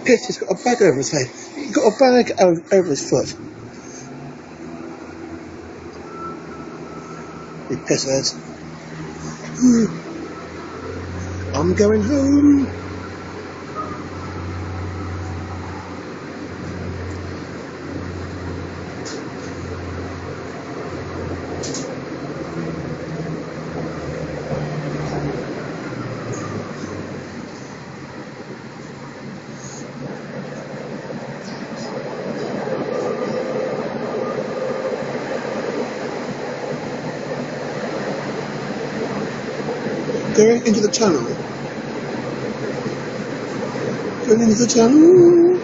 Peter's got a bag over his head. He's got a bag over his foot. Big pisshead. I'm going home. Going into the tunnel. Going into the tunnel.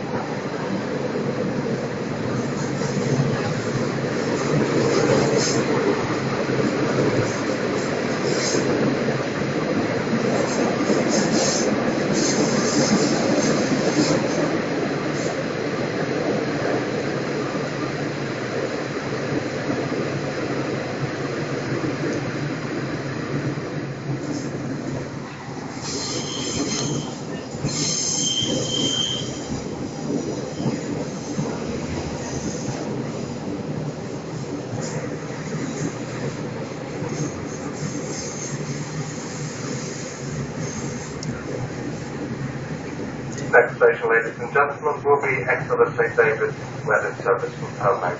Next station, ladies and gentlemen, will be Exeter St David's, where this service will terminate.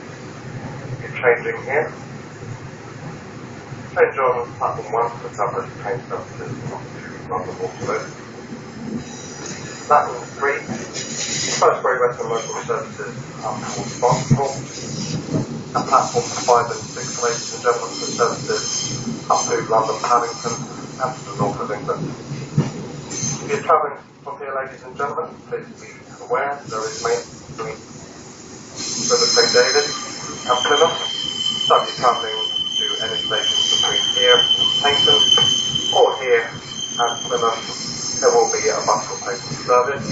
You're changing here. Change on platform 1 to cover train services to London Waterloo. Platform 3, first Great Western local services up towards Barnstable. And platform 5 and 6, ladies and gentlemen, for services up to London Paddington and to the north of England. If you're travelling from here, ladies and gentlemen, please be aware there is maintenance between River St David and Plymouth. So if you're travelling to any stations between here and Paignton or here and Plymouth, there will be a bus replacement service.